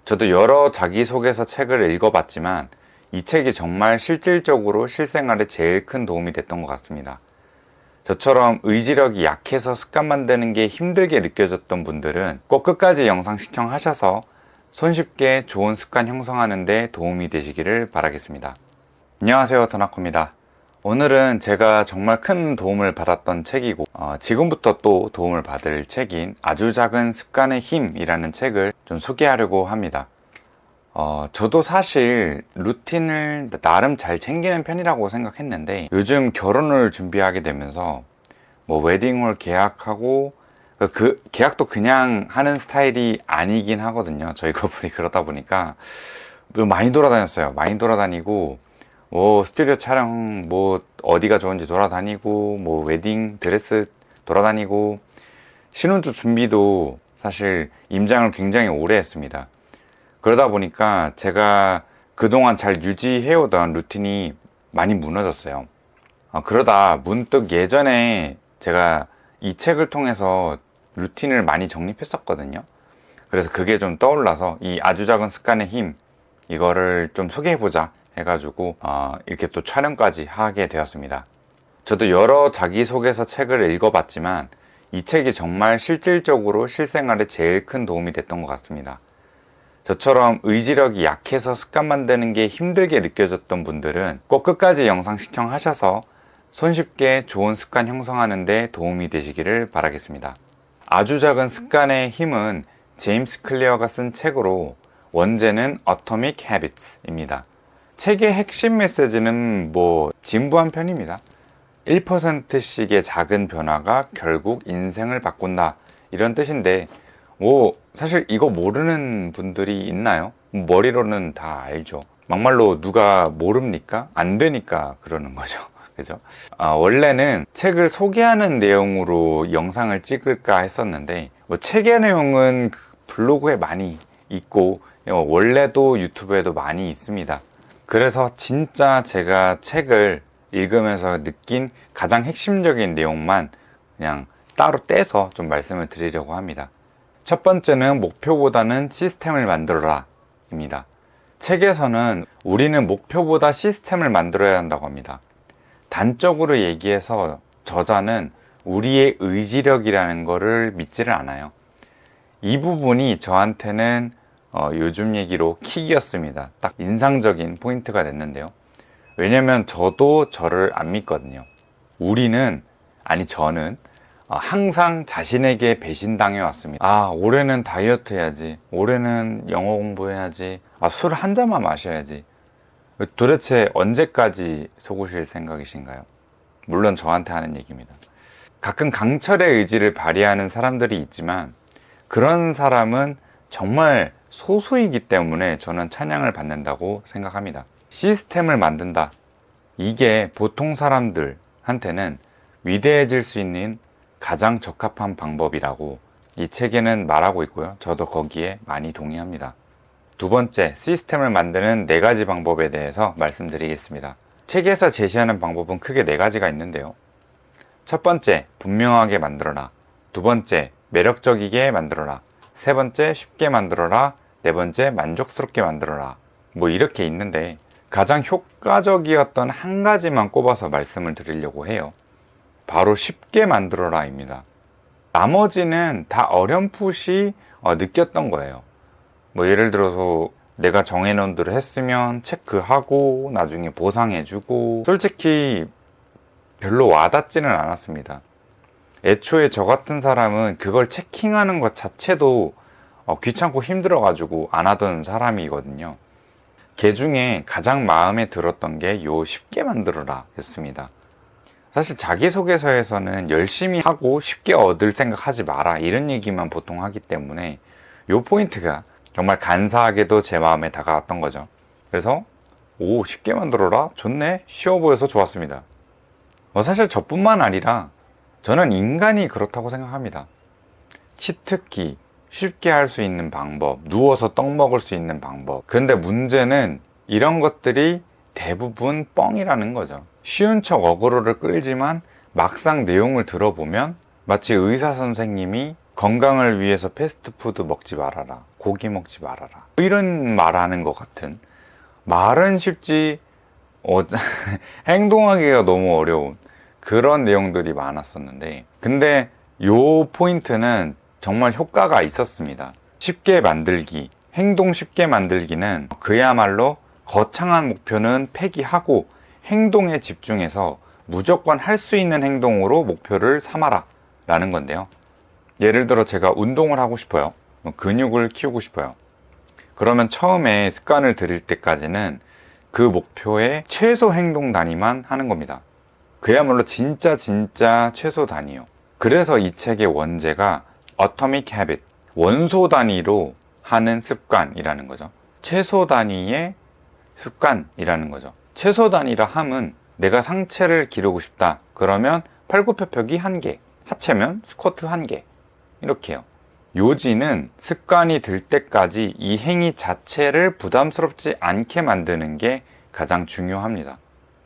저도 여러 자기소개서 책을 읽어봤지만 이 책이 정말 실질적으로 실생활에 제일 큰 도움이 됐던 것 같습니다. 저처럼 의지력이 약해서 습관 만드는 게 힘들게 느껴졌던 분들은 꼭 끝까지 영상 시청하셔서 손쉽게 좋은 습관 형성하는 데 도움이 되시기를 바라겠습니다. 안녕하세요, 더나커입니다. 오늘은 제가 정말 큰 도움을 받았던 책이고 지금부터 또 도움을 받을 책인 아주 작은 습관의 힘이라는 책을 좀 소개하려고 합니다. 저도 사실 루틴을 나름 잘 챙기는 편이라고 생각했는데 요즘 결혼을 준비하게 되면서 뭐 웨딩홀 계약하고 그 계약도 그냥 하는 스타일이 아니긴 하거든요. 저희 커플이 그러다 보니까 많이 돌아다녔어요. 많이 돌아다니고 뭐 스튜디오 촬영 뭐 어디가 좋은지 돌아다니고 뭐 웨딩 드레스 돌아다니고 신혼주 준비도 사실 임장을 굉장히 오래 했습니다. 그러다 보니까 제가 그동안 잘 유지해오던 루틴이 많이 무너졌어요. 그러다 문득 예전에 제가 이 책을 통해서 루틴을 많이 정립했었거든요. 그래서 그게 좀 떠올라서 이 아주 작은 습관의 힘 이거를 좀 소개해보자 해가지고 이렇게 또 촬영까지 하게 되었습니다. 저도 여러 자기소개서 책을 읽어봤지만 이 책이 정말 실질적으로 실생활에 제일 큰 도움이 됐던 것 같습니다. 저처럼 의지력이 약해서 습관 만드는 게 힘들게 느껴졌던 분들은 꼭 끝까지 영상 시청하셔서 손쉽게 좋은 습관 형성하는 데 도움이 되시기를 바라겠습니다. 아주 작은 습관의 힘은 제임스 클리어가 쓴 책으로 원제는 Atomic Habits입니다. 책의 핵심 메시지는 진부한 편입니다. 1%씩의 작은 변화가 결국 인생을 바꾼다 이런 뜻인데 사실 이거 모르는 분들이 있나요? 머리로는 다 알죠. 막말로 누가 모릅니까? 안 되니까 그러는 거죠. 그죠? 원래는 책을 소개하는 내용으로 영상을 찍을까 했었는데 책의 내용은 블로그에 많이 있고 원래도 유튜브에도 많이 있습니다. 그래서 진짜 제가 책을 읽으면서 느낀 가장 핵심적인 내용만 그냥 따로 떼서 좀 말씀을 드리려고 합니다. 첫 번째는 목표보다는 시스템을 만들어라 입니다. 책에서는 우리는 목표보다 시스템을 만들어야 한다고 합니다. 단적으로 얘기해서 저자는 우리의 의지력이라는 거를 믿지를 않아요. 이 부분이 저한테는 요즘 얘기로 킥이었습니다. 딱 인상적인 포인트가 됐는데요. 왜냐면 저도 저를 안 믿거든요. 저는 항상 자신에게 배신당해 왔습니다. 올해는 다이어트 해야지. 올해는 영어 공부해야지. 술 한 잔만 마셔야지. 도대체 언제까지 속으실 생각이신가요? 물론 저한테 하는 얘기입니다. 가끔 강철의 의지를 발휘하는 사람들이 있지만 그런 사람은 정말 소수이기 때문에 저는 찬양을 받는다고 생각합니다. 시스템을 만든다. 이게 보통 사람들한테는 위대해질 수 있는 가장 적합한 방법이라고 이 책에는 말하고 있고요. 저도 거기에 많이 동의합니다. 두 번째, 시스템을 만드는 4가지 방법에 대해서 말씀드리겠습니다. 책에서 제시하는 방법은 크게 4가지가 있는데요. 첫 번째, 분명하게 만들어라. 두 번째, 매력적이게 만들어라. 세 번째, 쉽게 만들어라. 네 번째, 만족스럽게 만들어라. 이렇게 있는데 가장 효과적이었던 한 가지만 꼽아서 말씀을 드리려고 해요. 바로 쉽게 만들어라 입니다. 나머지는 다 어렴풋이 느꼈던 거예요. 예를 들어서 내가 정해놓은 대로 했으면 체크하고 나중에 보상해주고 솔직히 별로 와닿지는 않았습니다. 애초에 저 같은 사람은 그걸 체킹하는 것 자체도 귀찮고 힘들어가지고 안 하던 사람이거든요. 그 중에 가장 마음에 들었던 게 쉽게 만들어라 였습니다. 사실 자기소개서에서는 열심히 하고 쉽게 얻을 생각하지 마라 이런 얘기만 보통 하기 때문에 이 포인트가 정말 간사하게도 제 마음에 다가왔던 거죠. 그래서 쉽게 만들어라? 좋네? 쉬워 보여서 좋았습니다. 사실 저뿐만 아니라 저는 인간이 그렇다고 생각합니다. 치트키, 쉽게 할 수 있는 방법, 누워서 떡 먹을 수 있는 방법. 근데 문제는 이런 것들이 대부분 뻥이라는 거죠. 쉬운 척 어그로를 끌지만 막상 내용을 들어보면 마치 의사 선생님이 건강을 위해서 패스트푸드 먹지 말아라, 고기 먹지 말아라, 이런 말하는 것 같은, 말은 쉽지 행동하기가 너무 어려운 그런 내용들이 많았었는데, 근데 요 포인트는 정말 효과가 있었습니다. 쉽게 만들기, 행동 쉽게 만들기는 그야말로 거창한 목표는 폐기하고 행동에 집중해서 무조건 할 수 있는 행동으로 목표를 삼아라 라는 건데요. 예를 들어 제가 운동을 하고 싶어요. 근육을 키우고 싶어요. 그러면 처음에 습관을 들일 때까지는 그 목표의 최소 행동 단위만 하는 겁니다. 그야말로 진짜 최소 단위요. 그래서 이 책의 원제가 Atomic Habit, 원소 단위로 하는 습관이라는 거죠. 최소 단위의 습관이라는 거죠. 최소 단위라 함은 내가 상체를 기르고 싶다. 그러면 팔굽혀펴기 1개, 하체면 스쿼트 1개. 이렇게요. 요지는 습관이 들 때까지 이 행위 자체를 부담스럽지 않게 만드는 게 가장 중요합니다.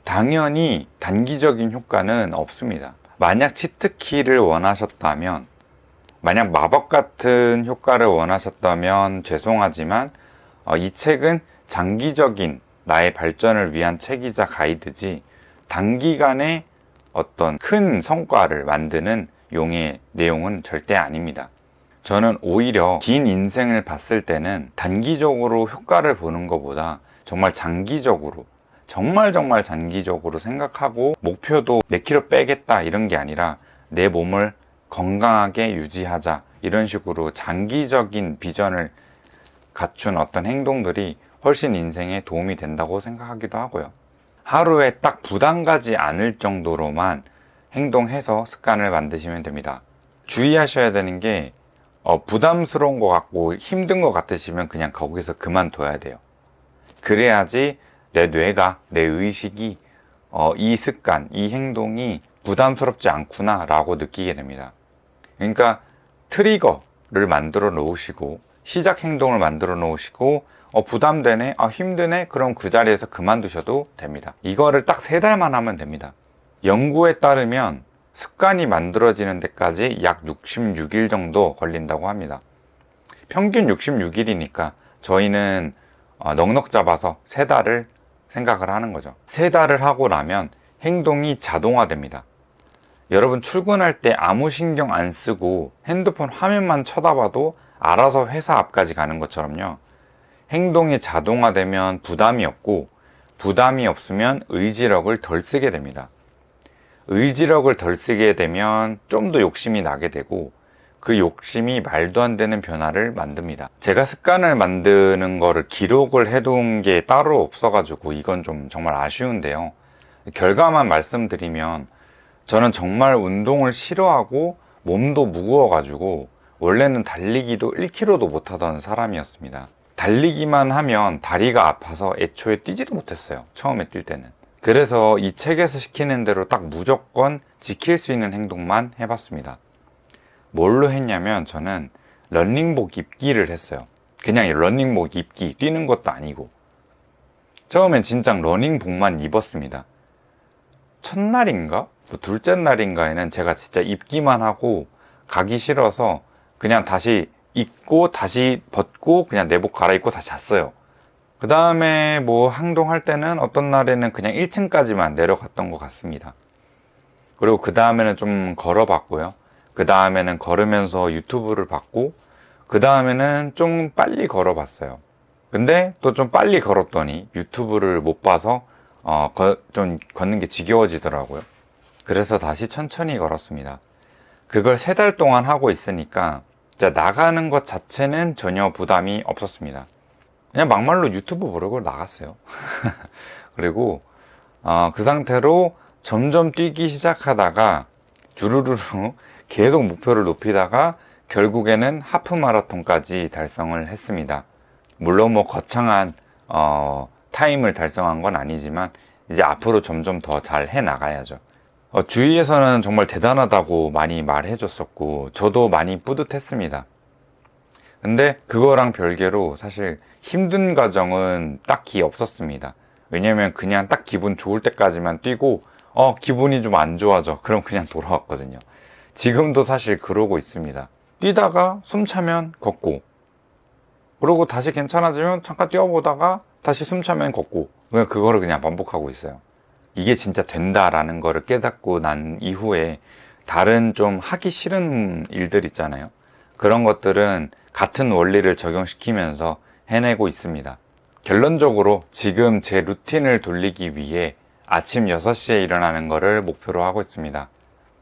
당연히 단기적인 효과는 없습니다. 만약 치트키를 원하셨다면, 만약 마법 같은 효과를 원하셨다면 죄송하지만 이 책은 장기적인 나의 발전을 위한 책이자 가이드지 단기간에 어떤 큰 성과를 만드는 용의 내용은 절대 아닙니다. 저는 오히려 긴 인생을 봤을 때는 단기적으로 효과를 보는 것보다 정말 장기적으로, 정말 장기적으로 생각하고, 목표도 몇 킬로 빼겠다 이런 게 아니라 내 몸을 건강하게 유지하자, 이런 식으로 장기적인 비전을 갖춘 어떤 행동들이 훨씬 인생에 도움이 된다고 생각하기도 하고요. 하루에 딱 부담 가지 않을 정도로만 행동해서 습관을 만드시면 됩니다. 주의하셔야 되는 게 부담스러운 것 같고 힘든 것 같으시면 그냥 거기서 그만둬야 돼요. 그래야지 내 뇌가, 내 의식이 이 습관, 이 행동이 부담스럽지 않구나 라고 느끼게 됩니다. 그러니까 트리거를 만들어 놓으시고, 시작 행동을 만들어 놓으시고, 부담되네, 힘드네, 그럼 그 자리에서 그만두셔도 됩니다. 이거를 딱 3달만 하면 됩니다. 연구에 따르면 습관이 만들어지는 데까지 약 66일 정도 걸린다고 합니다. 평균 66일이니까 저희는 넉넉 잡아서 3달을 생각을 하는 거죠. 3달을 하고 나면 행동이 자동화됩니다. 여러분 출근할 때 아무 신경 안 쓰고 핸드폰 화면만 쳐다봐도 알아서 회사 앞까지 가는 것처럼요. 행동이 자동화되면 부담이 없고, 부담이 없으면 의지력을 덜 쓰게 됩니다. 의지력을 덜 쓰게 되면 좀 더 욕심이 나게 되고, 그 욕심이 말도 안 되는 변화를 만듭니다. 제가 습관을 만드는 거를 기록을 해둔 게 따로 없어가지고 이건 좀 정말 아쉬운데요. 결과만 말씀드리면, 저는 정말 운동을 싫어하고 몸도 무거워가지고 원래는 달리기도 1km도 못하던 사람이었습니다. 달리기만 하면 다리가 아파서 애초에 뛰지도 못했어요. 처음에 뛸 때는. 그래서 이 책에서 시키는 대로 딱 무조건 지킬 수 있는 행동만 해봤습니다. 뭘로 했냐면 저는 러닝복 입기를 했어요. 그냥 러닝복 입기, 뛰는 것도 아니고. 처음엔 진짜 러닝복만 입었습니다. 첫날인가? 둘째 날인가에는 제가 진짜 입기만 하고 가기 싫어서 그냥 다시 입고 다시 벗고 그냥 내복 갈아입고 다시 잤어요. 그 다음에 뭐 행동할 때는 어떤 날에는 그냥 1층까지만 내려갔던 것 같습니다. 그리고 그 다음에는 좀 걸어봤고요. 그 다음에는 걸으면서 유튜브를 봤고, 그 다음에는 좀 빨리 걸어봤어요. 근데 또 좀 빨리 걸었더니 유튜브를 못 봐서 좀 걷는 게 지겨워지더라고요. 그래서 다시 천천히 걸었습니다. 그걸 3달 동안 하고 있으니까 진짜 나가는 것 자체는 전혀 부담이 없었습니다. 그냥 막말로 유튜브 보려고 나갔어요. 그리고 그 상태로 점점 뛰기 시작하다가 주르르르 계속 목표를 높이다가 결국에는 하프 마라톤까지 달성을 했습니다. 물론 뭐 거창한 타임을 달성한 건 아니지만 이제 앞으로 점점 더 잘 해 나가야죠. 주위에서는 정말 대단하다고 많이 말해줬었고 저도 많이 뿌듯했습니다. 근데 그거랑 별개로 사실 힘든 과정은 딱히 없었습니다. 왜냐면 그냥 딱 기분 좋을 때까지만 뛰고 기분이 좀 안 좋아져. 그럼 그냥 돌아왔거든요. 지금도 사실 그러고 있습니다. 뛰다가 숨 차면 걷고, 그러고 다시 괜찮아지면 잠깐 뛰어보다가 다시 숨 차면 걷고, 그냥 그거를 그냥 반복하고 있어요. 이게 진짜 된다라는 거를 깨닫고 난 이후에 다른 좀 하기 싫은 일들 있잖아요. 그런 것들은 같은 원리를 적용시키면서 해내고 있습니다. 결론적으로 지금 제 루틴을 돌리기 위해 아침 6시에 일어나는 거를 목표로 하고 있습니다.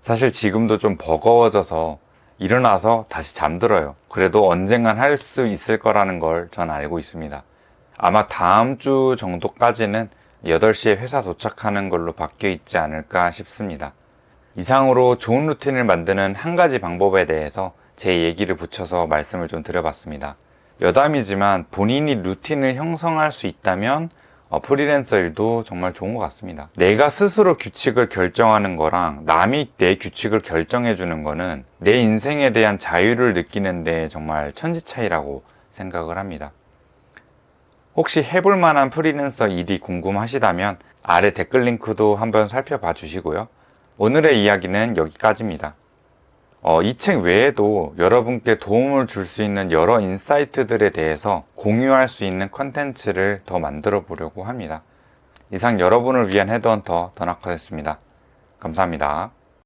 사실 지금도 좀 버거워져서 일어나서 다시 잠들어요. 그래도 언젠간 할 수 있을 거라는 걸 전 알고 있습니다. 아마 다음 주 정도까지는 8시에 회사 도착하는 걸로 바뀌어 있지 않을까 싶습니다. 이상으로 좋은 루틴을 만드는 한 가지 방법에 대해서 제 얘기를 붙여서 말씀을 좀 드려봤습니다. 여담이지만 본인이 루틴을 형성할 수 있다면 프리랜서 일도 정말 좋은 것 같습니다. 내가 스스로 규칙을 결정하는 거랑 남이 내 규칙을 결정해 주는 거는 내 인생에 대한 자유를 느끼는데 정말 천지 차이라고 생각을 합니다. 혹시 해볼 만한 프리랜서 일이 궁금하시다면 아래 댓글 링크도 한번 살펴봐 주시고요. 오늘의 이야기는 여기까지입니다. 이 책 외에도 여러분께 도움을 줄 수 있는 여러 인사이트들에 대해서 공유할 수 있는 컨텐츠를 더 만들어 보려고 합니다. 이상 여러분을 위한 헤드헌터 더나커였습니다. 감사합니다.